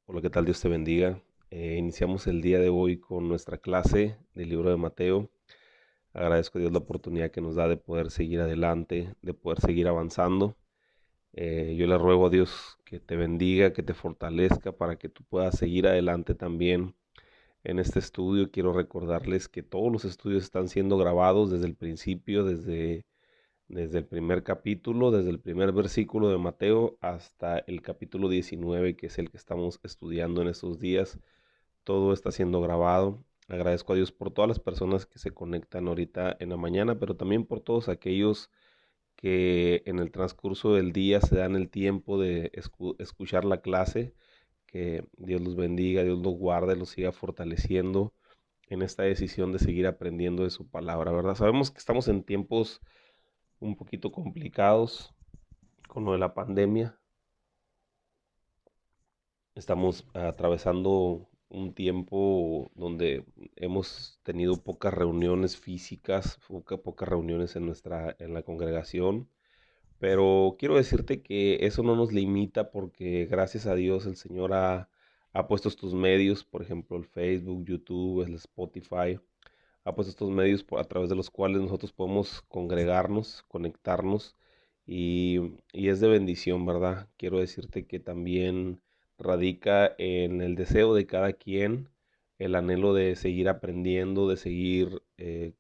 Hola, ¿qué tal? Dios te bendiga. Iniciamos el día de hoy con nuestra clase del libro de Mateo. Agradezco a Dios la oportunidad que nos da de poder seguir adelante, de poder seguir avanzando. Yo le ruego a Dios que te bendiga, que te fortalezca para que tú puedas seguir adelante también en este estudio. Quiero recordarles que todos los estudios están siendo grabados desde el principio, desde el primer capítulo, desde el primer versículo de Mateo hasta el capítulo 19, que es el que estamos estudiando en estos días. Todo está siendo grabado. Agradezco a Dios por todas las personas que se conectan ahorita en la mañana, pero también por todos aquellos que en el transcurso del día se dan el tiempo de escuchar la clase. Que Dios los bendiga, Dios los guarde, los siga fortaleciendo en esta decisión de seguir aprendiendo de su palabra, ¿verdad? Sabemos que estamos en tiempos un poquito complicados con lo de la pandemia. Estamos atravesando un tiempo donde hemos tenido pocas reuniones físicas, pocas reuniones en la congregación, pero quiero decirte que eso no nos limita porque gracias a Dios el Señor ha puesto estos medios, por ejemplo el Facebook, YouTube, el Spotify, ha puesto estos medios a través de los cuales nosotros podemos congregarnos, conectarnos y es de bendición, ¿verdad? Quiero decirte que también radica en el deseo de cada quien, el anhelo de seguir aprendiendo, de seguir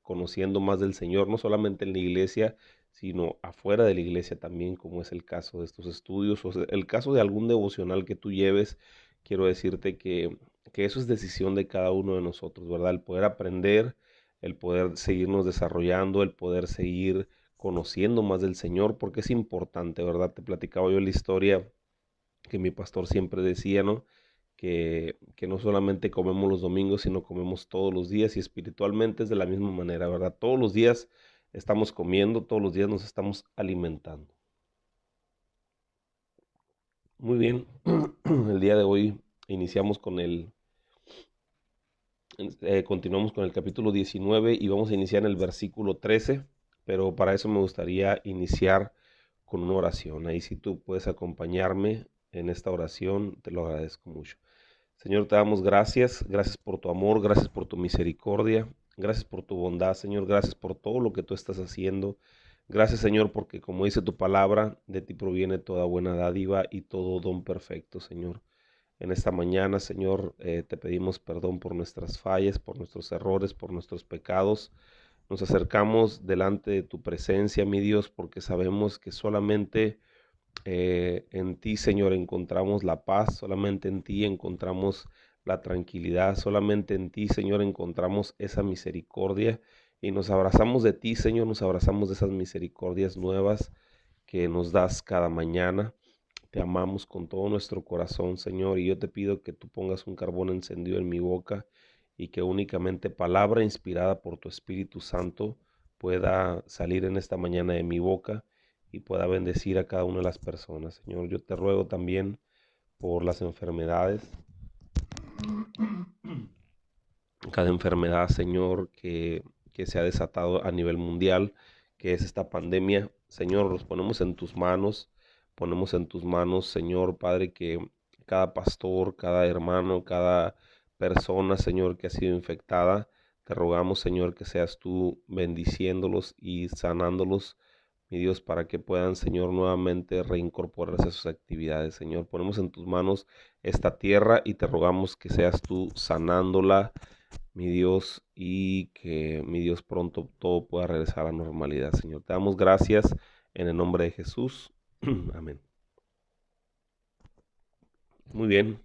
conociendo más del Señor, no solamente en la iglesia, sino afuera de la iglesia también, como es el caso de estos estudios, o sea, el caso de algún devocional que tú lleves. Quiero decirte que eso es decisión de cada uno de nosotros, ¿verdad? El poder aprender, el poder seguirnos desarrollando, el poder seguir conociendo más del Señor, porque es importante, ¿verdad? Te platicaba yo la historia que mi pastor siempre decía, ¿no? Que no solamente comemos los domingos, sino comemos todos los días y espiritualmente es de la misma manera, ¿verdad? Todos los días estamos comiendo, todos los días nos estamos alimentando. Muy bien, el día de hoy iniciamos continuamos con el capítulo 19 y vamos a iniciar en el versículo 13, pero para eso me gustaría iniciar con una oración. Ahí si tú puedes acompañarme en esta oración, te lo agradezco mucho. Señor, te damos gracias, gracias por tu amor, gracias por tu misericordia, gracias por tu bondad, Señor, gracias por todo lo que tú estás haciendo. Gracias, Señor, porque como dice tu palabra, de ti proviene toda buena dádiva y todo don perfecto, Señor. En esta mañana, Señor, te pedimos perdón por nuestras fallas, por nuestros errores, por nuestros pecados. Nos acercamos delante de tu presencia, mi Dios, porque sabemos que solamente en ti, Señor, encontramos la paz, solamente en ti encontramos la tranquilidad, solamente en ti, Señor, encontramos esa misericordia y nos abrazamos de ti, Señor, nos abrazamos de esas misericordias nuevas que nos das cada mañana. Te amamos con todo nuestro corazón, Señor, y yo te pido que tú pongas un carbón encendido en mi boca y que únicamente palabra inspirada por tu Espíritu Santo pueda salir en esta mañana de mi boca y pueda bendecir a cada una de las personas. Señor, yo te ruego también por las enfermedades, cada enfermedad, Señor, que se ha desatado a nivel mundial, que es esta pandemia. Señor, los ponemos en tus manos, Señor, Padre, que cada pastor, cada hermano, cada persona, Señor, que ha sido infectada, te rogamos, Señor, que seas tú bendiciéndolos y sanándolos, mi Dios, para que puedan, Señor, nuevamente reincorporarse a sus actividades. Señor, ponemos en tus manos esta tierra y te rogamos que seas tú sanándola, mi Dios, y que mi Dios pronto todo pueda regresar a la normalidad, Señor. Te damos gracias en el nombre de Jesús. Amén. Muy bien,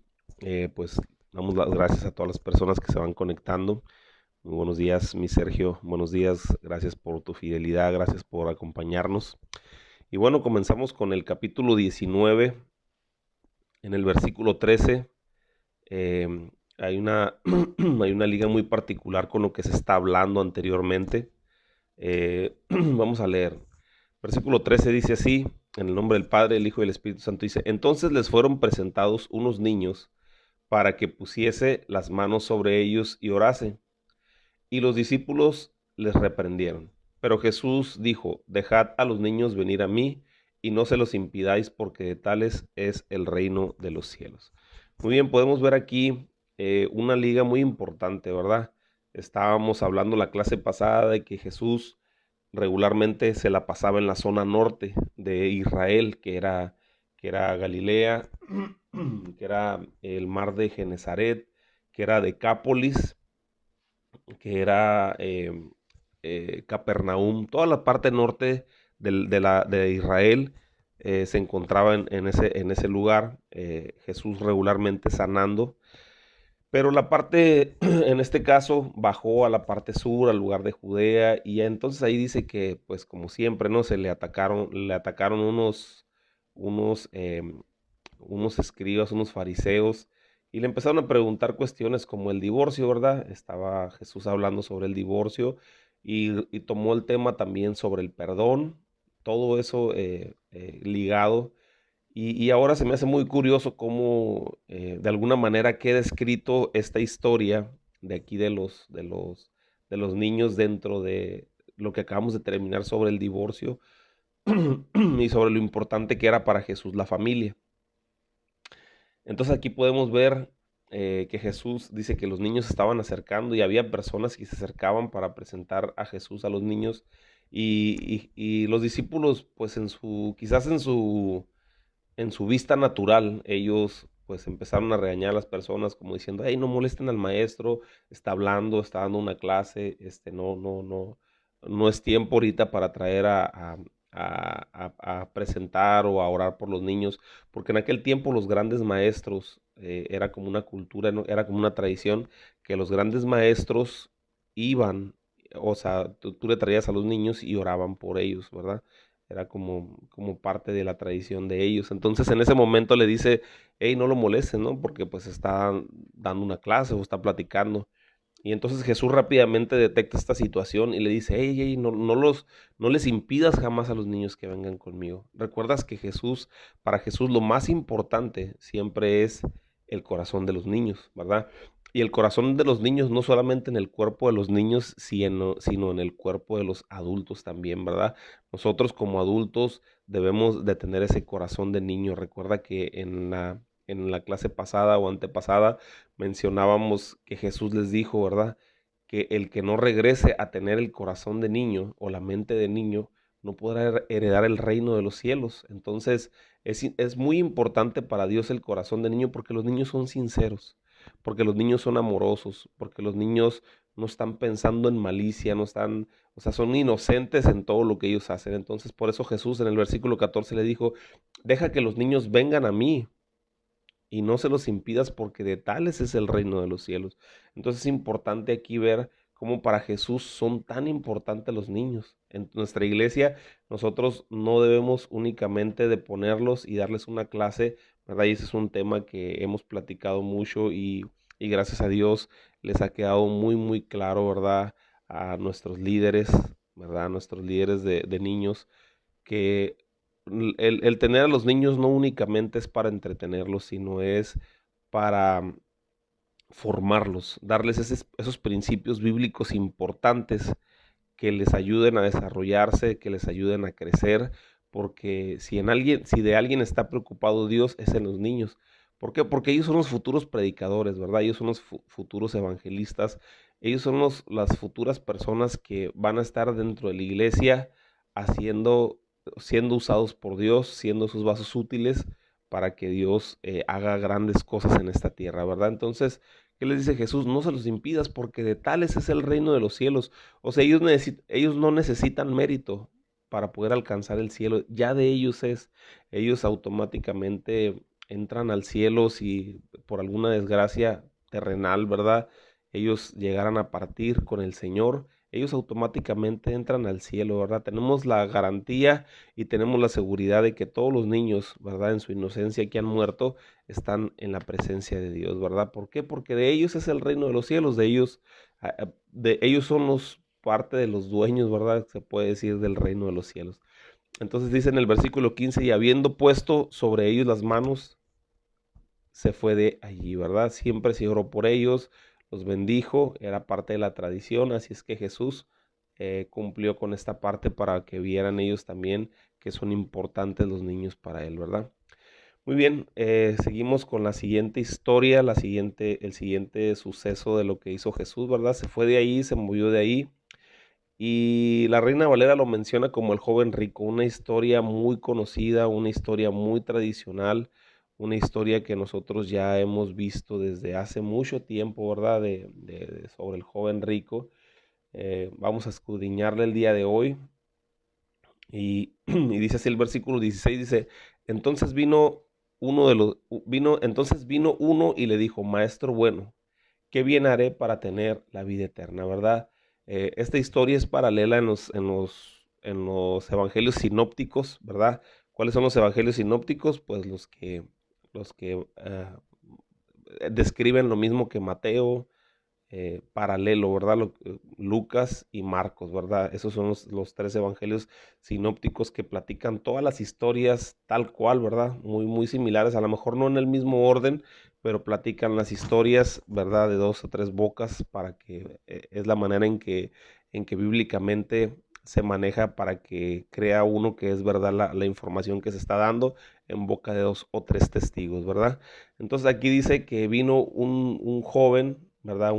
pues damos las gracias a todas las personas que se van conectando. Muy buenos días, mi Sergio. Buenos días, gracias por tu fidelidad, gracias por acompañarnos. Y bueno, comenzamos con el capítulo 19, en el versículo 13. Hay una, hay una liga muy particular con lo que se está hablando anteriormente. Vamos a leer. Versículo 13 dice así, en el nombre del Padre, el Hijo y el Espíritu Santo dice, entonces les fueron presentados unos niños para que pusiese las manos sobre ellos y orase. Y los discípulos les reprendieron. Pero Jesús dijo, dejad a los niños venir a mí y no se los impidáis porque de tales es el reino de los cielos. Muy bien, podemos ver aquí una liga muy importante, ¿verdad? Estábamos hablando la clase pasada de que Jesús regularmente se la pasaba en la zona norte de Israel, que era Galilea, que era el mar de Genezaret, que era Decápolis, que era Capernaum, toda la parte norte de Israel se encontraba en ese lugar, Jesús regularmente sanando, pero la parte, en este caso, bajó a la parte sur, al lugar de Judea, y entonces ahí dice que, pues como siempre, ¿no? Le atacaron unos escribas, unos fariseos, y le empezaron a preguntar cuestiones como el divorcio, ¿verdad? Estaba Jesús hablando sobre el divorcio y tomó el tema también sobre el perdón, todo eso ligado. Y ahora se me hace muy curioso cómo de alguna manera queda escrito esta historia de aquí de los niños dentro de lo que acabamos de terminar sobre el divorcio y sobre lo importante que era para Jesús la familia. Entonces aquí podemos ver que Jesús dice que los niños se estaban acercando y había personas que se acercaban para presentar a Jesús a los niños y los discípulos pues quizás en su vista natural, ellos pues empezaron a regañar a las personas como diciendo, hey, no molesten al maestro, está hablando, está dando una clase, no, no, no, no es tiempo ahorita para traer a presentar o a orar por los niños, porque en aquel tiempo los grandes maestros, era como una cultura, ¿no? Era como una tradición que los grandes maestros iban, o sea, tú le traías a los niños y oraban por ellos, ¿verdad? Era como parte de la tradición de ellos. Entonces en ese momento le dice, hey, no lo molesten, ¿no? Porque pues está dando una clase o está platicando. Y entonces Jesús rápidamente detecta esta situación y le dice, hey, hey, no, no les impidas jamás a los niños que vengan conmigo. Recuerdas que para Jesús lo más importante siempre es el corazón de los niños, ¿verdad? Y el corazón de los niños no solamente en el cuerpo de los niños, sino en el cuerpo de los adultos también, ¿verdad? Nosotros como adultos debemos de tener ese corazón de niño. Recuerda que en la clase pasada o antepasada mencionábamos que Jesús les dijo, ¿verdad? Que el que no regrese a tener el corazón de niño o la mente de niño no podrá heredar el reino de los cielos. Entonces, es muy importante para Dios el corazón de niño porque los niños son sinceros, porque los niños son amorosos, porque los niños no están pensando en malicia, no están, o sea, son inocentes en todo lo que ellos hacen. Entonces, por eso Jesús en el versículo 14 le dijo, deja que los niños vengan a mí y no se los impidas porque de tales es el reino de los cielos. Entonces es importante aquí ver cómo para Jesús son tan importantes los niños. En nuestra iglesia nosotros no debemos únicamente de ponerlos y darles una clase, ¿verdad? Y ese es un tema que hemos platicado mucho y gracias a Dios les ha quedado muy, muy claro, ¿verdad? A nuestros líderes, ¿verdad? A nuestros líderes de niños que el tener a los niños no únicamente es para entretenerlos, sino es para formarlos, darles esos principios bíblicos importantes que les ayuden a desarrollarse, que les ayuden a crecer, porque si de alguien está preocupado Dios, es en los niños. ¿Por qué? Porque ellos son los futuros predicadores, ¿verdad? Ellos son los futuros evangelistas, ellos son las futuras personas que van a estar dentro de la iglesia haciendo, siendo usados por Dios, siendo sus vasos útiles para que Dios haga grandes cosas en esta tierra, ¿verdad? Entonces, ¿qué les dice Jesús? No se los impidas porque de tales es el reino de los cielos. O sea, ellos no necesitan mérito para poder alcanzar el cielo, ya de ellos es, ellos automáticamente entran al cielo si por alguna desgracia terrenal, ¿verdad? Ellos llegaran a partir con el Señor, ellos automáticamente entran al cielo, ¿verdad? Tenemos la garantía y tenemos la seguridad de que todos los niños, ¿verdad? En su inocencia que han muerto, están en la presencia de Dios, ¿verdad? ¿Por qué? Porque de ellos es el reino de los cielos, de ellos son los parte de los dueños, ¿verdad? Se puede decir del reino de los cielos. Entonces dice en el versículo 15, y habiendo puesto sobre ellos las manos, se fue de allí, ¿verdad? Siempre se oró por ellos, los bendijo, era parte de la tradición, así es que Jesús cumplió con esta parte para que vieran ellos también que son importantes los niños para él, ¿verdad? Muy bien, seguimos con la siguiente historia, el siguiente suceso de lo que hizo Jesús, ¿verdad? Se fue de ahí, se movió de ahí. Y la Reina Valera lo menciona como el joven rico, una historia muy conocida, una historia muy tradicional, una historia que nosotros ya hemos visto desde hace mucho tiempo, ¿verdad? Sobre el joven rico. Vamos a escudriñarla el día de hoy. Y dice así el versículo 16, dice, entonces entonces vino uno y le dijo, maestro bueno, ¿qué bien haré para tener la vida eterna? ¿Verdad? Esta historia es paralela en los evangelios sinópticos, ¿verdad? ¿Cuáles son los evangelios sinópticos? Pues los que describen lo mismo que Mateo, paralelo, ¿verdad? Lucas y Marcos, ¿verdad? Esos son los tres evangelios sinópticos que platican todas las historias tal cual, ¿verdad? Muy, muy similares, a lo mejor no en el mismo orden, pero platican las historias, ¿verdad? De dos o tres bocas para que es la manera en que bíblicamente se maneja para que crea uno que es verdad la información que se está dando en boca de dos o tres testigos, ¿verdad? Entonces aquí dice que vino un joven, ¿verdad?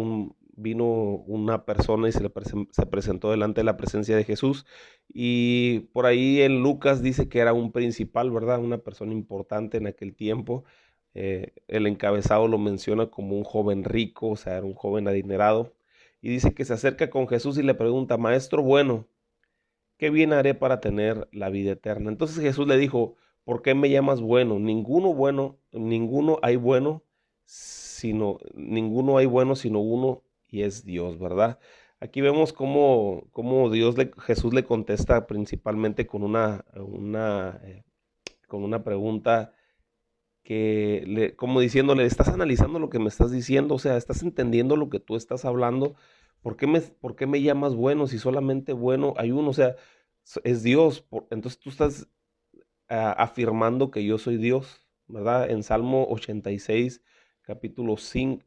Vino una persona y se presentó delante de la presencia de Jesús. Y por ahí en Lucas dice que era un principal, ¿verdad? Una persona importante en aquel tiempo. El encabezado lo menciona como un joven rico, o sea, era un joven adinerado. Y dice que se acerca con Jesús y le pregunta, maestro bueno, ¿qué bien haré para tener la vida eterna? Entonces Jesús le dijo, ¿por qué me llamas bueno? Ninguno hay bueno sino uno y es Dios, ¿verdad? Aquí vemos cómo Jesús le contesta principalmente con una pregunta como diciéndole, ¿estás analizando lo que me estás diciendo? O sea, ¿estás entendiendo lo que tú estás hablando? ¿Por qué me llamas bueno si solamente bueno hay uno? O sea, es Dios. Entonces tú estás afirmando que yo soy Dios, ¿verdad? En Salmo 86, capítulo 5,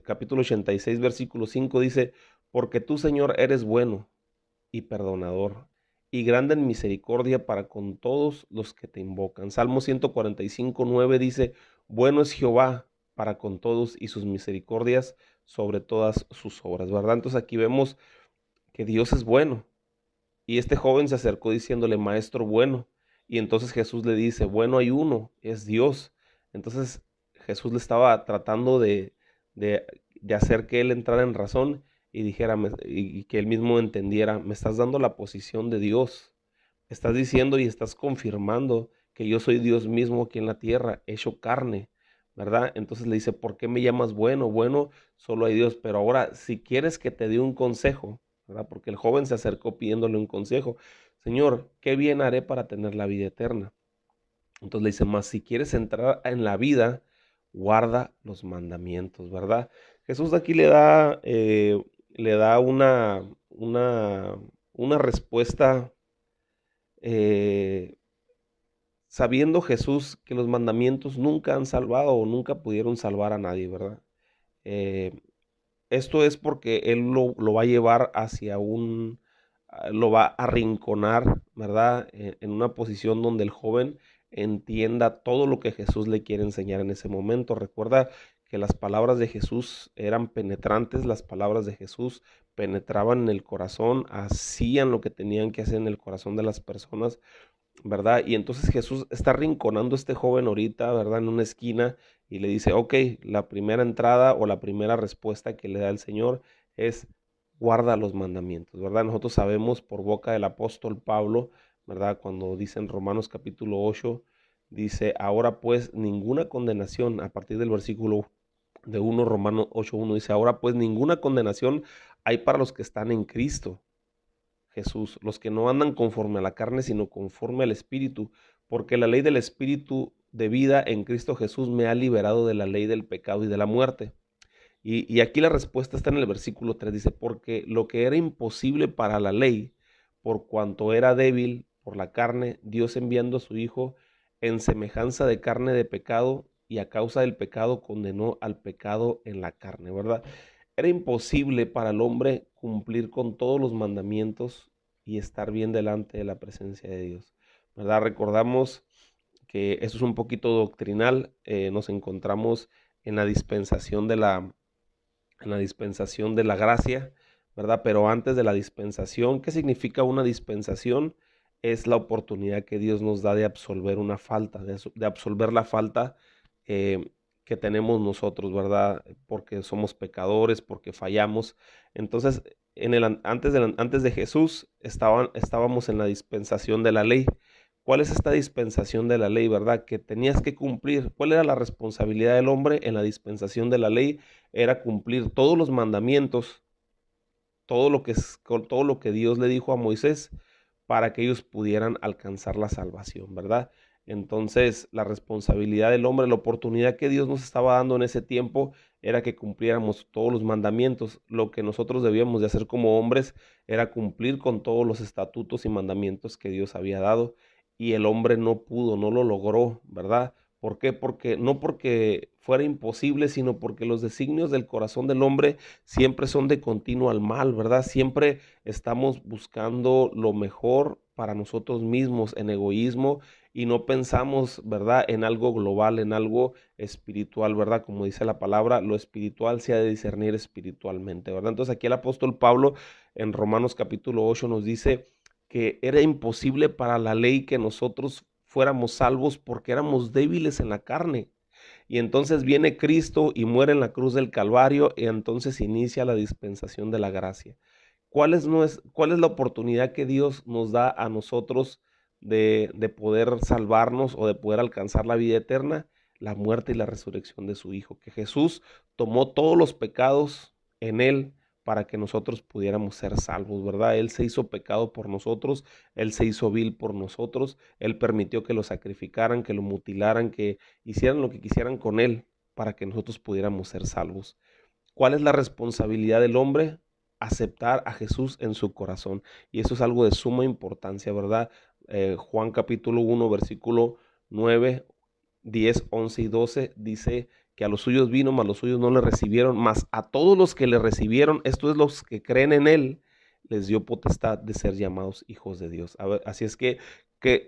capítulo 86, versículo 5 dice, porque tú, Señor, eres bueno y perdonador, y grande en misericordia para con todos los que te invocan. Salmo 145:9 dice, bueno es Jehová para con todos y sus misericordias sobre todas sus obras, ¿verdad? Entonces aquí vemos que Dios es bueno. Y este joven se acercó diciéndole, maestro bueno. Y entonces Jesús le dice, bueno hay uno, es Dios. Entonces Jesús le estaba tratando de, de hacer que él entrara en razón y dijera, y que él mismo entendiera, me estás dando la posición de Dios. Estás diciendo y estás confirmando que yo soy Dios mismo aquí en la tierra, hecho carne, ¿verdad? Entonces le dice, ¿por qué me llamas bueno? Bueno, solo hay Dios. Pero ahora, si quieres que te dé un consejo, ¿verdad? Porque el joven se acercó pidiéndole un consejo. Señor, ¿qué bien haré para tener la vida eterna? Entonces le dice, más si quieres entrar en la vida, guarda los mandamientos, ¿verdad? Jesús aquí le da una respuesta, eh, sabiendo Jesús que los mandamientos nunca han salvado o nunca pudieron salvar a nadie, ¿verdad? Eh, Esto es porque Él lo va a llevar lo va a arrinconar, ¿verdad? En una posición donde el joven entienda todo lo que Jesús le quiere enseñar en ese momento. Recuerda que las palabras de Jesús eran penetrantes, las palabras de Jesús penetraban en el corazón, hacían lo que tenían que hacer en el corazón de las personas, ¿verdad? Y entonces Jesús está arrinconando a este joven ahorita, ¿verdad? En una esquina y le dice, ok, la primera entrada o la primera respuesta que le da el Señor es guarda los mandamientos, ¿verdad? Nosotros sabemos por boca del apóstol Pablo, ¿verdad? Cuando dice en Romanos capítulo 8, dice, ahora pues ninguna condenación, a partir del versículo de 1, Romanos 8:1 dice, ahora pues ninguna condenación hay para los que están en Cristo Jesús, los que no andan conforme a la carne, sino conforme al Espíritu, porque la ley del Espíritu de vida en Cristo Jesús me ha liberado de la ley del pecado y de la muerte. Y aquí la respuesta está en el versículo 3, dice, porque lo que era imposible para la ley, por cuanto era débil por la carne, Dios enviando a su Hijo en semejanza de carne de pecado, y a causa del pecado condenó al pecado en la carne, ¿verdad? Era imposible para el hombre cumplir con todos los mandamientos y estar bien delante de la presencia de Dios, ¿verdad? Recordamos que eso es un poquito doctrinal. Nos encontramos en la dispensación en la dispensación de la gracia, ¿verdad? Pero antes de la dispensación, ¿qué significa una dispensación? Es la oportunidad que Dios nos da de absolver una falta, de absolver la falta eh, que tenemos nosotros, ¿verdad? Porque somos pecadores, porque fallamos. Entonces, antes de Jesús estábamos en la dispensación de la ley. ¿Cuál es esta dispensación de la ley, verdad? Que tenías que cumplir. ¿Cuál era la responsabilidad del hombre en la dispensación de la ley? Era cumplir todos los mandamientos, todo lo que Dios le dijo a Moisés para que ellos pudieran alcanzar la salvación, ¿verdad? Entonces, la responsabilidad del hombre, la oportunidad que Dios nos estaba dando en ese tiempo era que cumpliéramos todos los mandamientos. Lo que nosotros debíamos de hacer como hombres era cumplir con todos los estatutos y mandamientos que Dios había dado, y el hombre no pudo, no lo logró, ¿verdad? ¿Por qué? Porque no porque fuera imposible, sino porque los designios del corazón del hombre siempre son de continuo al mal, ¿verdad? Siempre estamos buscando lo mejor para nosotros mismos en egoísmo, y no pensamos, ¿verdad?, en algo global, en algo espiritual, ¿verdad? Como dice la palabra, lo espiritual se ha de discernir espiritualmente, ¿verdad? Entonces aquí el apóstol Pablo en Romanos capítulo 8 nos dice que era imposible para la ley que nosotros fuéramos salvos porque éramos débiles en la carne. Y entonces viene Cristo y muere en la cruz del Calvario, y entonces inicia la dispensación de la gracia. ¿Cuál es la oportunidad que Dios nos da a nosotros de poder salvarnos o de poder alcanzar la vida eterna? La muerte y la resurrección de su Hijo, que Jesús tomó todos los pecados en él para que nosotros pudiéramos ser salvos, ¿verdad? Él se hizo pecado por nosotros, Él se hizo vil por nosotros, Él permitió que lo sacrificaran, que lo mutilaran, que hicieran lo que quisieran con Él para que nosotros pudiéramos ser salvos. ¿Cuál es la responsabilidad del hombre? Aceptar a Jesús en su corazón. Y eso es algo de suma importancia, ¿verdad? Juan capítulo 1, versículo 9, 10, 11 y 12 dice que a los suyos vino, mas los suyos no le recibieron, mas a todos los que le recibieron, esto es los que creen en él, les dio potestad de ser llamados hijos de Dios. A ver, así es que,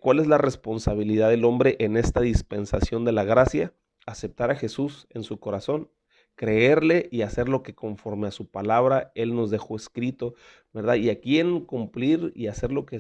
¿cuál es la responsabilidad del hombre en esta dispensación de la gracia? Aceptar a Jesús en su corazón, creerle y hacer lo que conforme a su palabra Él nos dejó escrito, ¿verdad? Y aquí en cumplir y hacer lo que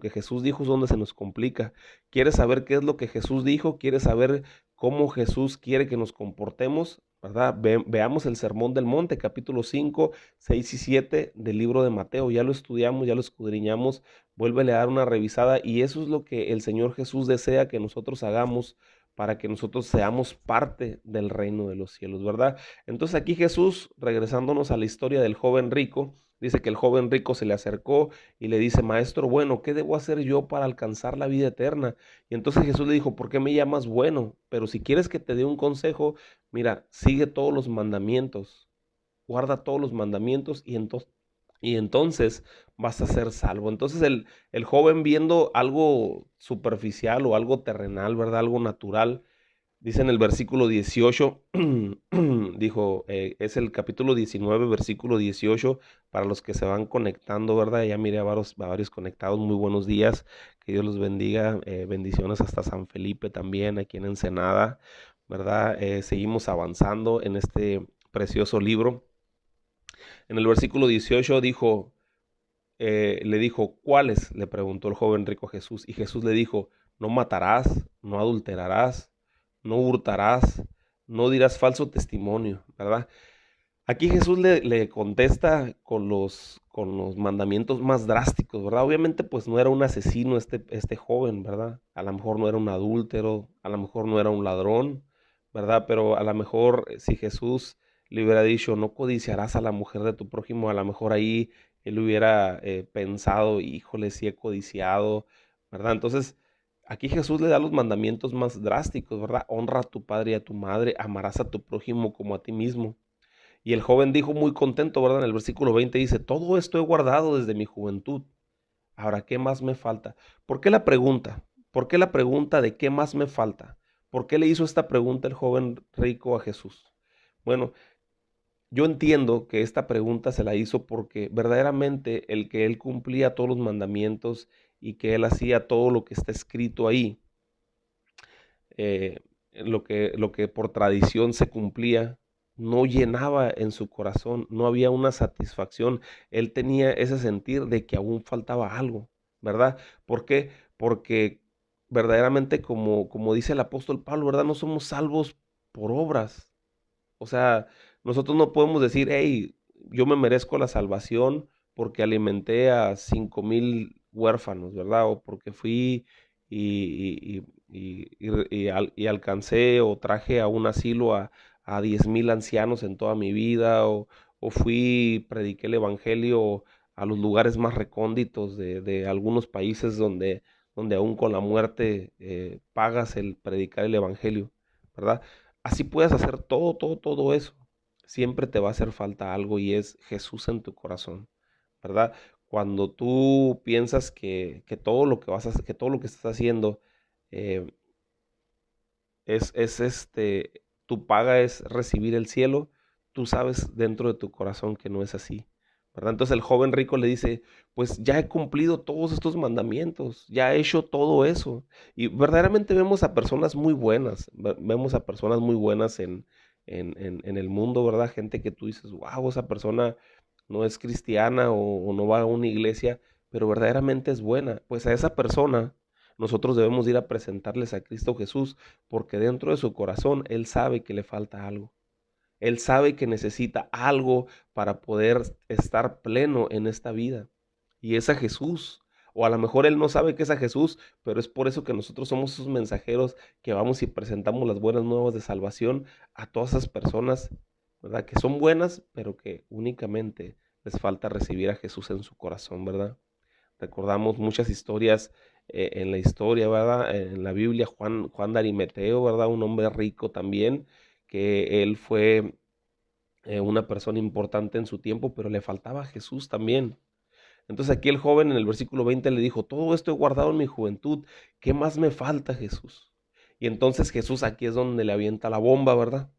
Jesús dijo es donde se nos complica. ¿Quieres saber qué es lo que Jesús dijo? ¿Quieres saber cómo Jesús quiere que nos comportemos? ¿Verdad? Veamos el Sermón del Monte, capítulo 5, 6 y 7 del libro de Mateo. Ya lo estudiamos, ya lo escudriñamos, vuélvele a dar una revisada, y eso es lo que el Señor Jesús desea que nosotros hagamos para que nosotros seamos parte del reino de los cielos, ¿verdad? Entonces aquí Jesús, regresándonos a la historia del joven rico, dice que el joven rico se le acercó y le dice: maestro bueno, ¿qué debo hacer yo para alcanzar la vida eterna? Y entonces Jesús le dijo: ¿por qué me llamas bueno? Pero si quieres que te dé un consejo, mira, sigue todos los mandamientos, guarda todos los mandamientos, y entonces vas a ser salvo. Entonces el joven, viendo algo superficial o algo terrenal, ¿verdad? Algo natural, dice en el versículo 18, dijo, es el capítulo 19, versículo 18, para los que se van conectando, ¿verdad? Ya miré a varios conectados, muy buenos días, que Dios los bendiga, bendiciones hasta San Felipe también, aquí en Ensenada, ¿verdad? Seguimos avanzando en este precioso libro. En el versículo 18 le dijo: ¿cuáles? Le preguntó el joven rico a Jesús, y Jesús le dijo: no matarás, no adulterarás, no hurtarás, no dirás falso testimonio, ¿verdad? Aquí Jesús le contesta con los mandamientos más drásticos, ¿verdad? Obviamente pues no era un asesino este joven, ¿verdad? A lo mejor no era un adúltero, a lo mejor no era un ladrón, ¿verdad? Pero a lo mejor si Jesús le hubiera dicho: no codiciarás a la mujer de tu prójimo, a lo mejor ahí él hubiera pensado: híjole, sí he codiciado, ¿verdad? Entonces aquí Jesús le da los mandamientos más drásticos, ¿verdad? Honra a tu padre y a tu madre, amarás a tu prójimo como a ti mismo. Y el joven dijo muy contento, ¿verdad? En el versículo 20 dice: todo esto he guardado desde mi juventud. Ahora, ¿qué más me falta? ¿Por qué la pregunta? ¿Por qué la pregunta de qué más me falta? ¿Por qué le hizo esta pregunta el joven rico a Jesús? Bueno, yo entiendo que esta pregunta se la hizo porque verdaderamente el que él cumplía todos los mandamientos y que él hacía todo lo que está escrito ahí, lo que por tradición se cumplía, no llenaba en su corazón, no había una satisfacción. Él tenía ese sentir de que aún faltaba algo, ¿verdad? ¿Por qué? Porque verdaderamente, como dice el apóstol Pablo, ¿verdad? No somos salvos por obras. O sea, nosotros no podemos decir, hey, yo me merezco la salvación porque alimenté a 5,000 huérfanos, ¿verdad? O porque fui y alcancé o traje a un asilo a 10,000 ancianos en toda mi vida, o fui, prediqué el evangelio a los lugares más recónditos de algunos países donde aún con la muerte pagas el predicar el evangelio, ¿verdad? Así puedes hacer todo, todo, todo eso. Siempre te va a hacer falta algo y es Jesús en tu corazón, ¿verdad? Cuando tú piensas que todo lo que vas a hacer, que todo lo que estás haciendo eh, tu paga es recibir el cielo, tú sabes dentro de tu corazón que no es así, ¿verdad? Entonces el joven rico le dice, pues ya he cumplido todos estos mandamientos, ya he hecho todo eso. Y verdaderamente vemos a personas muy buenas, vemos a personas muy buenas en el mundo, ¿verdad? Gente que tú dices, wow, esa persona no es cristiana o no va a una iglesia, pero verdaderamente es buena. Pues a esa persona nosotros debemos ir a presentarles a Cristo Jesús, porque dentro de su corazón Él sabe que le falta algo. Él sabe que necesita algo para poder estar pleno en esta vida. Y es a Jesús. O a lo mejor Él no sabe que es a Jesús, pero es por eso que nosotros somos esos mensajeros que vamos y presentamos las buenas nuevas de salvación a todas esas personas, ¿verdad? Que son buenas, pero que únicamente les falta recibir a Jesús en su corazón, ¿verdad? Recordamos muchas historias en la historia, ¿verdad? En la Biblia, Juan de Arimeteo, ¿verdad? Un hombre rico también, que él fue una persona importante en su tiempo, pero le faltaba a Jesús también. Entonces aquí el joven en el versículo 20 le dijo, todo esto he guardado en mi juventud, ¿qué más me falta, Jesús? Y entonces Jesús aquí es donde le avienta la bomba, ¿verdad?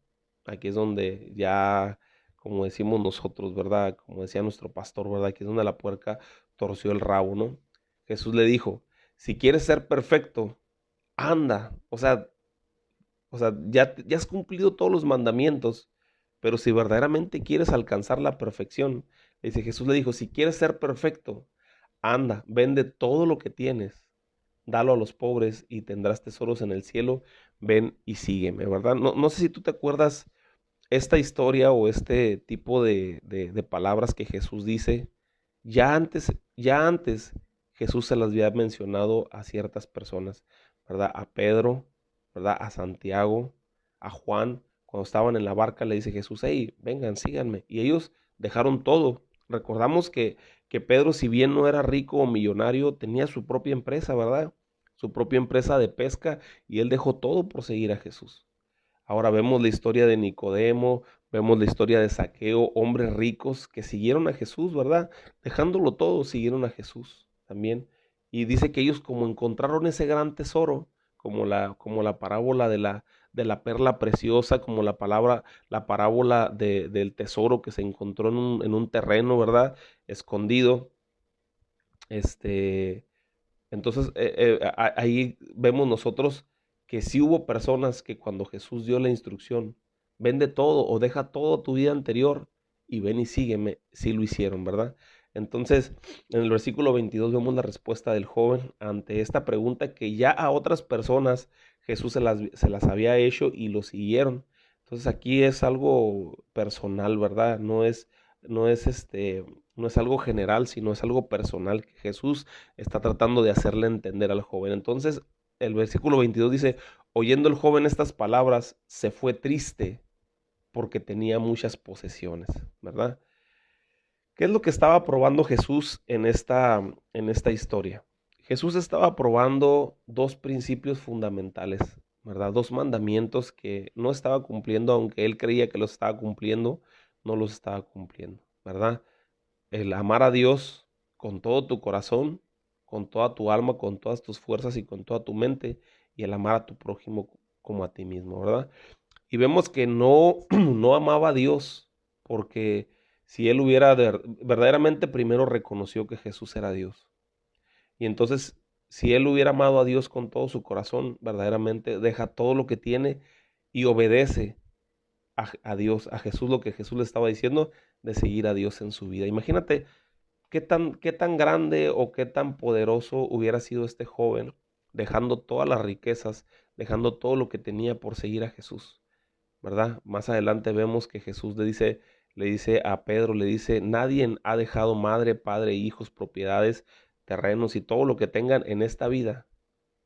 Aquí es donde ya, como decimos nosotros, ¿verdad? Como decía nuestro pastor, ¿verdad? Aquí es donde la puerca torció el rabo, ¿no? Jesús le dijo, si quieres ser perfecto, anda. O sea, ya has cumplido todos los mandamientos, pero si verdaderamente quieres alcanzar la perfección, dice Jesús le dijo, si quieres ser perfecto, anda, vende todo lo que tienes, dalo a los pobres y tendrás tesoros en el cielo, ven y sígueme, ¿verdad? No sé si tú te acuerdas esta historia o este tipo de palabras que Jesús dice, ya antes Jesús se las había mencionado a ciertas personas, ¿verdad? A Pedro, ¿verdad? A Santiago, a Juan, cuando estaban en la barca le dice Jesús, hey, vengan, síganme. Y ellos dejaron todo. Recordamos que Pedro, si bien no era rico o millonario, tenía su propia empresa, ¿verdad? Su propia empresa de pesca y él dejó todo por seguir a Jesús. Ahora vemos la historia de Nicodemo, vemos la historia de Zaqueo, hombres ricos que siguieron a Jesús, ¿verdad? Dejándolo todo, siguieron a Jesús también. Y dice que ellos como encontraron ese gran tesoro, como la parábola de la perla preciosa, como la parábola del tesoro que se encontró en un terreno, ¿verdad? Escondido. Este, entonces, ahí vemos nosotros que sí hubo personas que cuando Jesús dio la instrucción, vende todo o deja todo tu vida anterior y ven y sígueme, sí lo hicieron, ¿verdad? Entonces, en el versículo 22 vemos la respuesta del joven ante esta pregunta que ya a otras personas Jesús se las había hecho y lo siguieron. Entonces, aquí es algo personal, ¿verdad? No es no es algo general, sino es algo personal que Jesús está tratando de hacerle entender al joven. Entonces, el versículo 22 dice, oyendo el joven estas palabras, se fue triste porque tenía muchas posesiones, ¿verdad? ¿Qué es lo que estaba probando Jesús en esta historia? Jesús estaba probando dos principios fundamentales, ¿verdad? Dos mandamientos que no estaba cumpliendo, aunque él creía que los estaba cumpliendo, no los estaba cumpliendo, ¿verdad? El amar a Dios con todo tu corazón, con toda tu alma, con todas tus fuerzas y con toda tu mente, y el amar a tu prójimo como a ti mismo, ¿verdad? Y vemos que no, no amaba a Dios, porque si él hubiera verdaderamente primero reconoció que Jesús era Dios. Y entonces si él hubiera amado a Dios con todo su corazón, verdaderamente deja todo lo que tiene y obedece a Dios, a Jesús, lo que Jesús le estaba diciendo, de seguir a Dios en su vida. Imagínate qué tan grande o qué tan poderoso hubiera sido este joven, dejando todas las riquezas, dejando todo lo que tenía por seguir a Jesús, ¿verdad? Más adelante vemos que Jesús le dice a Pedro, le dice, nadie ha dejado madre, padre, hijos, propiedades, terrenos y todo lo que tengan en esta vida,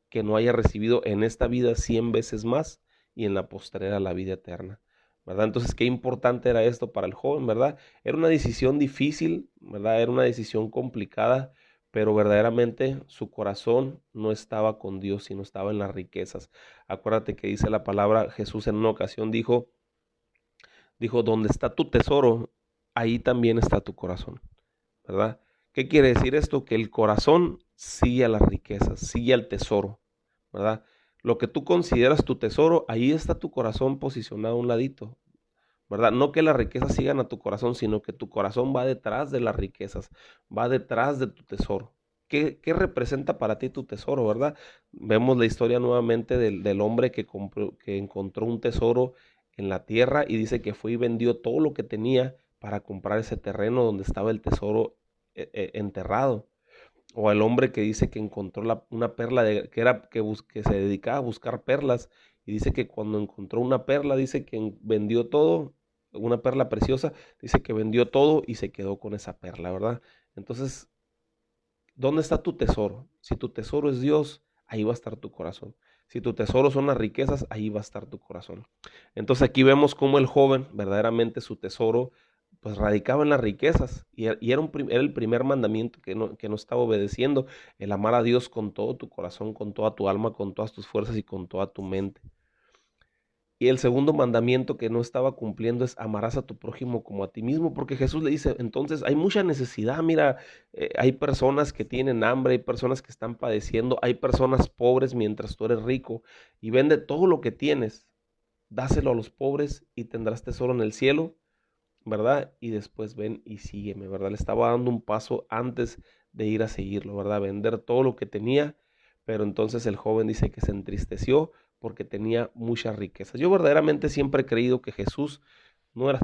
que no haya recibido en esta vida 100 veces más y en la postrera la vida eterna, ¿verdad? Entonces, qué importante era esto para el joven, ¿verdad? Era una decisión difícil, ¿verdad? Era una decisión complicada, pero verdaderamente su corazón no estaba con Dios, sino estaba en las riquezas. Acuérdate que dice la palabra, Jesús en una ocasión dijo, donde está tu tesoro, ahí también está tu corazón, ¿verdad? ¿Qué quiere decir esto? Que el corazón sigue a las riquezas, sigue al tesoro, ¿verdad? Lo que tú consideras tu tesoro, ahí está tu corazón posicionado a un ladito, ¿verdad? No que las riquezas sigan a tu corazón, sino que tu corazón va detrás de las riquezas, va detrás de tu tesoro. ¿Qué representa para ti tu tesoro, verdad? Vemos la historia nuevamente del hombre que encontró un tesoro en la tierra y dice que fue y vendió todo lo que tenía para comprar ese terreno donde estaba el tesoro enterrado. O el hombre que dice que encontró una perla, que se dedicaba a buscar perlas, y dice que cuando encontró una perla, dice que vendió todo, una perla preciosa, dice que vendió todo y se quedó con esa perla, ¿verdad? Entonces, ¿dónde está tu tesoro? Si tu tesoro es Dios, ahí va a estar tu corazón. Si tu tesoro son las riquezas, ahí va a estar tu corazón. Entonces aquí vemos cómo el joven, verdaderamente su tesoro, pues radicaba en las riquezas. Y era el primer mandamiento que no estaba obedeciendo, el amar a Dios con todo tu corazón, con toda tu alma, con todas tus fuerzas y con toda tu mente. Y el segundo mandamiento que no estaba cumpliendo es amarás a tu prójimo como a ti mismo, porque Jesús le dice, entonces hay mucha necesidad, mira, hay personas que tienen hambre, hay personas que están padeciendo, hay personas pobres mientras tú eres rico, y vende todo lo que tienes, dáselo a los pobres y tendrás tesoro en el cielo, ¿verdad? Y después ven y sígueme, ¿verdad? Le estaba dando un paso antes de ir a seguirlo, ¿verdad? Vender todo lo que tenía, pero entonces el joven dice que se entristeció porque tenía muchas riquezas. Yo verdaderamente siempre he creído que Jesús no era,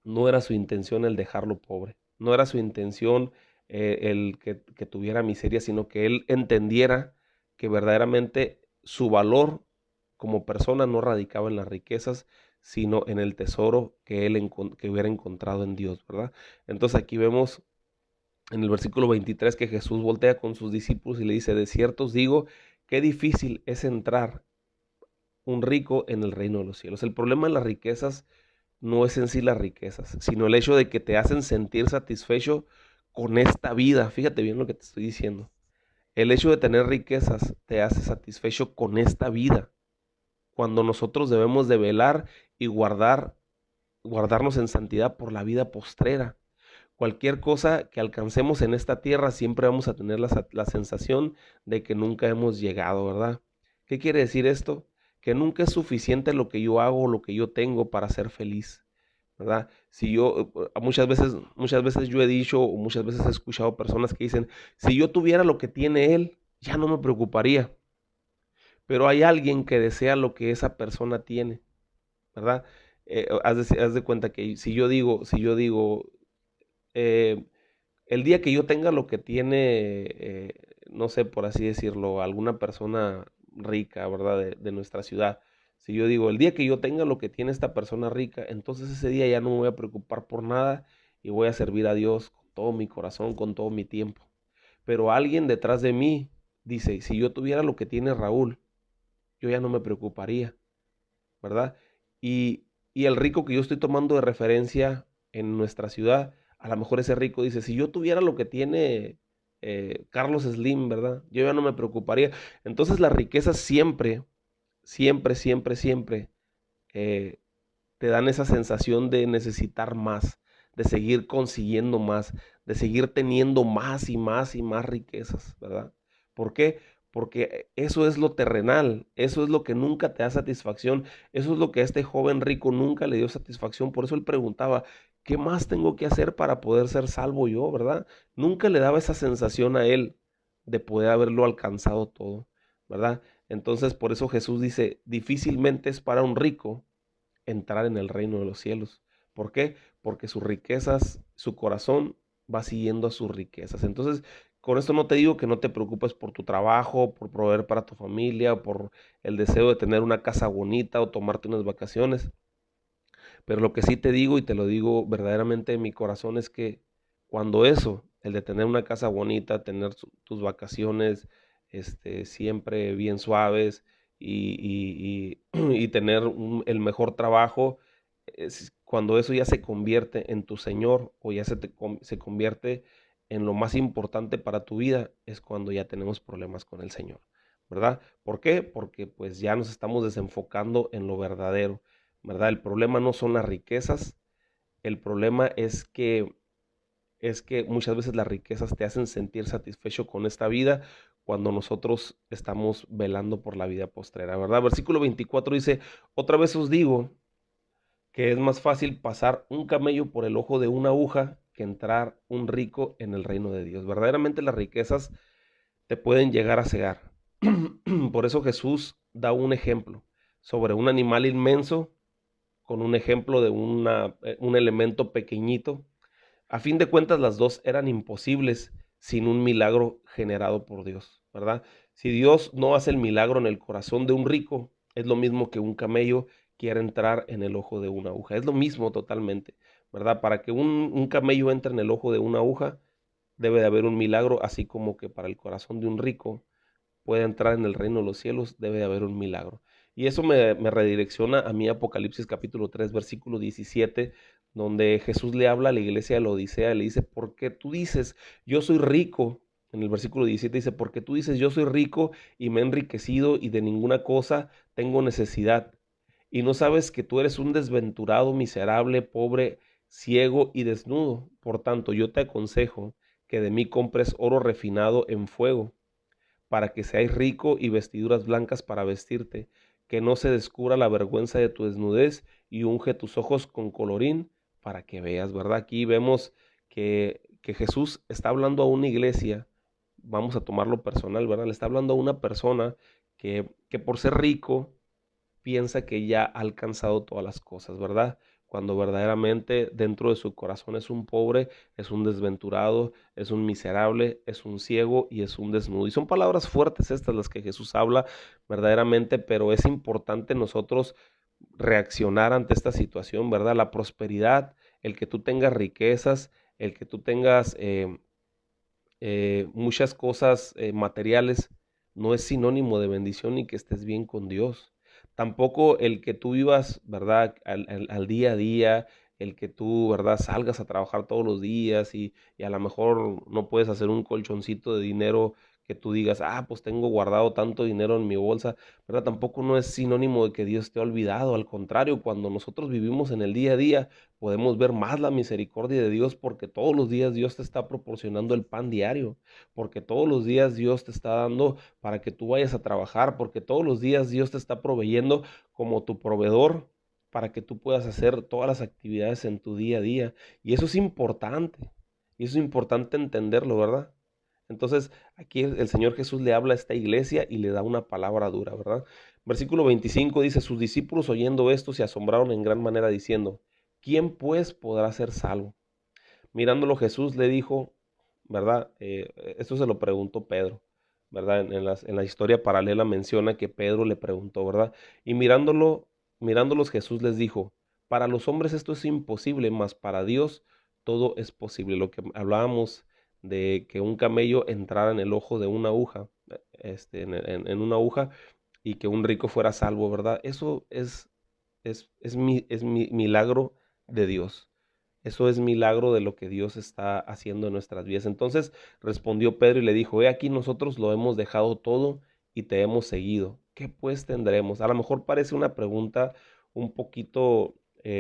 no era su intención el dejarlo pobre, no era su intención el que tuviera miseria, sino que él entendiera que verdaderamente su valor como persona no radicaba en las riquezas, sino en el tesoro que hubiera encontrado en Dios, ¿verdad? Entonces aquí vemos en el versículo 23 que Jesús voltea con sus discípulos y le dice, de cierto os digo, qué difícil es entrar un rico en el reino de los cielos. El problema de las riquezas no es en sí las riquezas, sino el hecho de que te hacen sentir satisfecho con esta vida. Fíjate bien lo que te estoy diciendo. El hecho de tener riquezas te hace satisfecho con esta vida, cuando nosotros debemos de velar y guardarnos en santidad por la vida postrera. Cualquier cosa que alcancemos en esta tierra, siempre vamos a tener la sensación de que nunca hemos llegado, ¿verdad? ¿Qué quiere decir esto? Que nunca es suficiente lo que yo hago o lo que yo tengo para ser feliz, ¿verdad? Si yo, muchas veces yo he dicho, o muchas veces he escuchado personas que dicen, si yo tuviera lo que tiene él, ya no me preocuparía. Pero hay alguien que desea lo que esa persona tiene, ¿verdad? Haz de cuenta que si yo digo, eh, el día que yo tenga lo que tiene, no sé, por así decirlo, alguna persona rica, ¿verdad? De nuestra ciudad. Si yo digo, el día que yo tenga lo que tiene esta persona rica, entonces ese día ya no me voy a preocupar por nada y voy a servir a Dios con todo mi corazón, con todo mi tiempo. Pero alguien detrás de mí dice, si yo tuviera lo que tiene Raúl, yo ya no me preocuparía, ¿verdad? Y el rico que yo estoy tomando de referencia en nuestra ciudad, a lo mejor ese rico dice, si yo tuviera lo que tiene Carlos Slim, ¿verdad? Yo ya no me preocuparía. Entonces las riquezas siempre, siempre, siempre, siempre eh, te dan esa sensación de necesitar más, de seguir consiguiendo más, de seguir teniendo más y más y más riquezas, ¿verdad? ¿Por qué? Porque eso es lo terrenal, eso es lo que nunca te da satisfacción, eso es lo que a este joven rico nunca le dio satisfacción. Por eso él preguntaba, ¿qué más tengo que hacer para poder ser salvo yo, verdad? Nunca le daba esa sensación a él de poder haberlo alcanzado todo, ¿verdad? Entonces, por eso Jesús dice, difícilmente es para un rico entrar en el reino de los cielos. ¿Por qué? Porque sus riquezas, su corazón va siguiendo a sus riquezas. Entonces, con esto no te digo que no te preocupes por tu trabajo, por proveer para tu familia, por el deseo de tener una casa bonita o tomarte unas vacaciones. Pero lo que sí te digo y te lo digo verdaderamente en mi corazón es que cuando eso, el de tener una casa bonita, tener tus vacaciones siempre bien suaves y tener el mejor trabajo, cuando eso ya se convierte en tu Señor o ya se convierte en lo más importante para tu vida, es cuando ya tenemos problemas con el Señor, ¿verdad? ¿Por qué? Porque pues ya nos estamos desenfocando en lo verdadero, ¿verdad? El problema no son las riquezas, el problema es que muchas veces las riquezas te hacen sentir satisfecho con esta vida cuando nosotros estamos velando por la vida postrera, ¿verdad? Versículo 24 dice, otra vez os digo que es más fácil pasar un camello por el ojo de una aguja que entrar un rico en el reino de Dios. Verdaderamente las riquezas te pueden llegar a cegar. Por eso Jesús da un ejemplo sobre un animal inmenso con un ejemplo de un elemento pequeñito. A fin de cuentas, las dos eran imposibles sin un milagro generado por Dios, ¿verdad? Si Dios no hace el milagro en el corazón de un rico, es lo mismo que un camello quiera entrar en el ojo de una aguja. Es lo mismo totalmente, ¿verdad? Para que un camello entre en el ojo de una aguja, debe de haber un milagro, así como que para el corazón de un rico pueda entrar en el reino de los cielos, debe de haber un milagro. Y eso me redirecciona a mi Apocalipsis capítulo 3 versículo 17, donde Jesús le habla a la iglesia de la Odisea, le dice, porque tú dices, yo soy rico, en el versículo 17 dice, porque tú dices, yo soy rico y me he enriquecido y de ninguna cosa tengo necesidad. Y no sabes que tú eres un desventurado, miserable, pobre, ciego y desnudo. Por tanto, yo te aconsejo que de mí compres oro refinado en fuego para que seáis rico y vestiduras blancas para vestirte, que no se descubra la vergüenza de tu desnudez y unge tus ojos con colorín para que veas, ¿verdad? Aquí vemos que Jesús está hablando a una iglesia, vamos a tomarlo personal, ¿verdad? Le está hablando a una persona que por ser rico piensa que ya ha alcanzado todas las cosas, ¿verdad? Cuando verdaderamente dentro de su corazón es un pobre, es un desventurado, es un miserable, es un ciego y es un desnudo. Y son palabras fuertes estas las que Jesús habla verdaderamente, pero es importante nosotros reaccionar ante esta situación, ¿verdad? La prosperidad, el que tú tengas riquezas, el que tú tengas muchas cosas materiales, no es sinónimo de bendición ni que estés bien con Dios. Tampoco el que tú vivas, ¿verdad? Al día a día, el que tú, ¿verdad? Salgas a trabajar todos los días y a lo mejor no puedes hacer un colchoncito de dinero que tú digas, ah, pues tengo guardado tanto dinero en mi bolsa, ¿verdad? Tampoco no es sinónimo de que Dios te ha olvidado. Al contrario, cuando nosotros vivimos en el día a día, podemos ver más la misericordia de Dios porque todos los días Dios te está proporcionando el pan diario, porque todos los días Dios te está dando para que tú vayas a trabajar, porque todos los días Dios te está proveyendo como tu proveedor para que tú puedas hacer todas las actividades en tu día a día. Y eso es importante, y eso es importante entenderlo, ¿verdad? Entonces, aquí el Señor Jesús le habla a esta iglesia y le da una palabra dura, ¿verdad? Versículo 25 dice, sus discípulos oyendo esto se asombraron en gran manera diciendo, ¿quién pues podrá ser salvo? Mirándolo Jesús le dijo, ¿verdad? Esto se lo preguntó Pedro, ¿verdad? En la historia paralela menciona que Pedro le preguntó, ¿verdad? Y mirándolos Jesús les dijo, para los hombres esto es imposible, mas para Dios todo es posible. Lo que hablábamos de que un camello entrara en el ojo de una aguja, en una aguja, y que un rico fuera salvo, ¿verdad? Eso es mi milagro de Dios. Eso es milagro de lo que Dios está haciendo en nuestras vidas. Entonces respondió Pedro y le dijo, he aquí nosotros lo hemos dejado todo y te hemos seguido. ¿Qué pues tendremos? A lo mejor parece una pregunta un poquito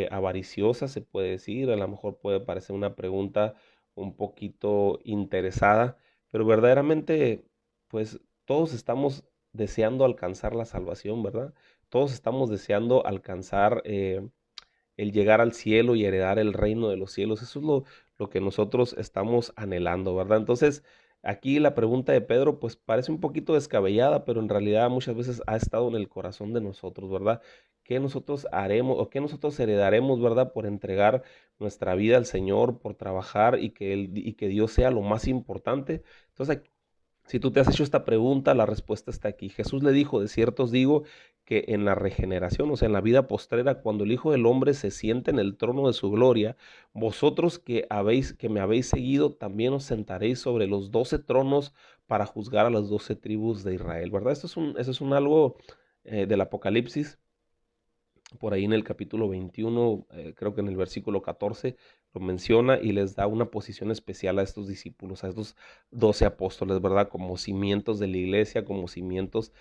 avariciosa, se puede decir. A lo mejor puede parecer una pregunta un poquito interesada, pero verdaderamente, pues todos estamos deseando alcanzar la salvación, ¿verdad? Todos estamos deseando alcanzar el llegar al cielo y heredar el reino de los cielos. Eso es lo que nosotros estamos anhelando, ¿verdad? Entonces, Aquí la pregunta de Pedro pues parece un poquito descabellada, pero en realidad muchas veces ha estado en el corazón de nosotros, ¿verdad? ¿Qué nosotros haremos o qué nosotros heredaremos, ¿verdad? Por entregar nuestra vida al Señor, por trabajar y que Dios sea lo más importante. Entonces, si tú te has hecho esta pregunta, la respuesta está aquí. Jesús le dijo, de cierto os digo, que en la regeneración, o sea, en la vida postrera, cuando el Hijo del Hombre se siente en el trono de su gloria, vosotros que me habéis seguido, también os sentaréis sobre los 12 tronos para juzgar a las 12 tribus de Israel, ¿verdad? Eso es un algo del Apocalipsis por ahí en el capítulo 21, creo que en el versículo 14, lo menciona y les da una posición especial a estos discípulos, a estos 12 apóstoles, ¿verdad? Como cimientos de la iglesia, como cimientos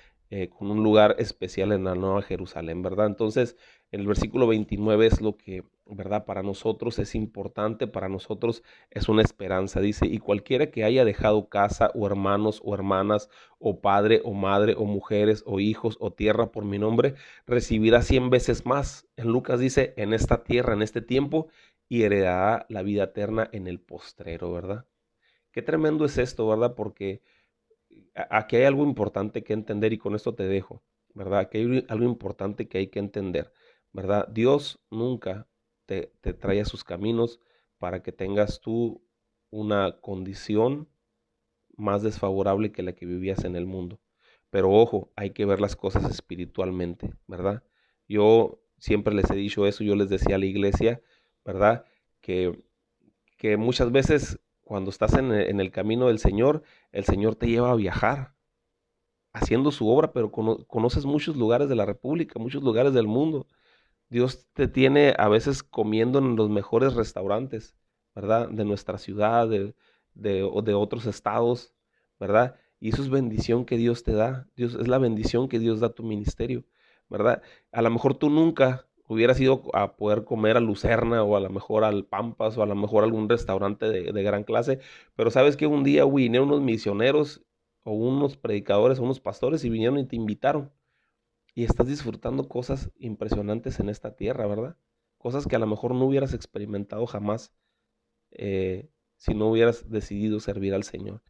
con un lugar especial en la Nueva Jerusalén, ¿verdad? Entonces, el versículo 29 es lo que, ¿verdad? Para nosotros es importante, para nosotros es una esperanza, dice, y cualquiera que haya dejado casa o hermanos o hermanas o padre o madre o mujeres o hijos o tierra por mi nombre, recibirá 100 veces más. En Lucas dice, en esta tierra, en este tiempo, y heredará la vida eterna en el postrero, ¿verdad? Qué tremendo es esto, ¿verdad? Porque aquí hay algo importante que entender y con esto te dejo, ¿verdad? Aquí hay algo importante que hay que entender, ¿verdad? Dios nunca te trae a sus caminos para que tengas tú una condición más desfavorable que la que vivías en el mundo. Pero ojo, hay que ver las cosas espiritualmente, ¿verdad? Yo siempre les he dicho eso, yo les decía a la iglesia, ¿verdad? Que, que muchas veces cuando estás en el camino del Señor, el Señor te lleva a viajar haciendo su obra, pero conoces muchos lugares de la República, muchos lugares del mundo. Dios te tiene a veces comiendo en los mejores restaurantes, ¿verdad? De nuestra ciudad, o de otros estados, ¿verdad? Y eso es bendición que Dios te da. Dios, es la bendición que Dios da a tu ministerio, ¿verdad? A lo mejor tú nunca hubieras ido a poder comer a Lucerna o a lo mejor al Pampas o a lo mejor a algún restaurante de gran clase, pero sabes que un día vinieron unos misioneros o unos predicadores o unos pastores y vinieron y te invitaron y estás disfrutando cosas impresionantes en esta tierra, ¿verdad? Cosas que a lo mejor no hubieras experimentado jamás si no hubieras decidido servir al Señor.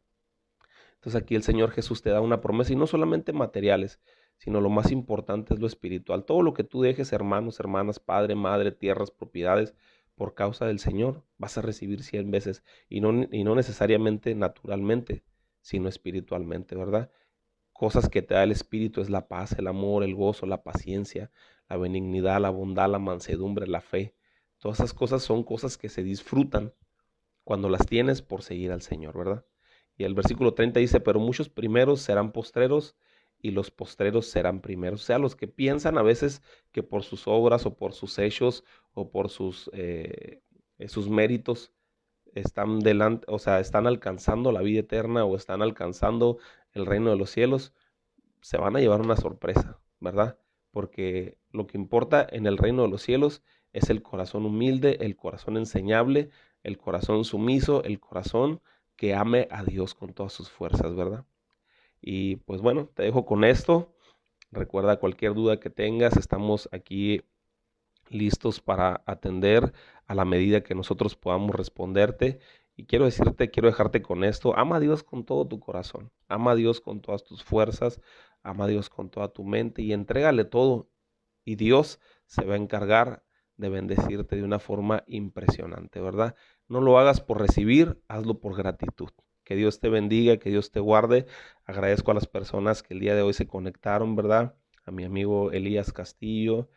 Entonces aquí el Señor Jesús te da una promesa y no solamente materiales, sino lo más importante es lo espiritual. Todo lo que tú dejes, hermanos, hermanas, padre, madre, tierras, propiedades, por causa del Señor, vas a recibir 100 veces y no necesariamente naturalmente, sino espiritualmente, ¿verdad? Cosas que te da el Espíritu es la paz, el amor, el gozo, la paciencia, la benignidad, la bondad, la mansedumbre, la fe. Todas esas cosas son cosas que se disfrutan cuando las tienes por seguir al Señor, ¿verdad? Y el versículo 30 dice, pero muchos primeros serán postreros y los postreros serán primeros. O sea, los que piensan a veces que por sus obras o por sus hechos o por sus méritos están delante, o sea, están alcanzando la vida eterna o están alcanzando el reino de los cielos, se van a llevar una sorpresa, ¿verdad? Porque lo que importa en el reino de los cielos es el corazón humilde, el corazón enseñable, el corazón sumiso, el corazón que ame a Dios con todas sus fuerzas, ¿verdad? Y pues bueno, te dejo con esto. Recuerda cualquier duda que tengas, estamos aquí listos para atender a la medida que nosotros podamos responderte. Y quiero decirte, quiero dejarte con esto, ama a Dios con todo tu corazón, ama a Dios con todas tus fuerzas, ama a Dios con toda tu mente y entrégale todo. Y Dios se va a encargar de bendecirte de una forma impresionante, ¿verdad? No lo hagas por recibir, hazlo por gratitud. Que Dios te bendiga, que Dios te guarde. Agradezco a las personas que el día de hoy se conectaron, ¿verdad? A mi amigo Elías Castillo,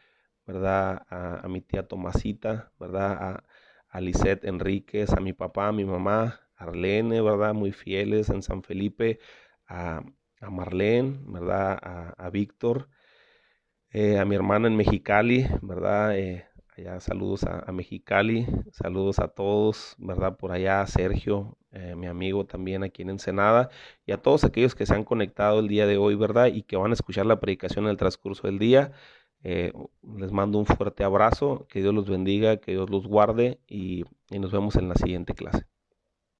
¿verdad? A mi tía Tomasita, ¿verdad? A Lisette Enríquez, a mi papá, a mi mamá, Arlene, ¿verdad? Muy fieles en San Felipe, a, a Marlene, ¿verdad? A Víctor, a mi hermana en Mexicali, ¿verdad? Allá saludos a Mexicali, saludos a todos, ¿verdad? Por allá a Sergio, mi amigo también aquí en Ensenada, y a todos aquellos que se han conectado el día de hoy, ¿verdad? Y que van a escuchar la predicación en el transcurso del día. Eh, Les mando un fuerte abrazo, que Dios los bendiga, que Dios los guarde y nos vemos en la siguiente clase.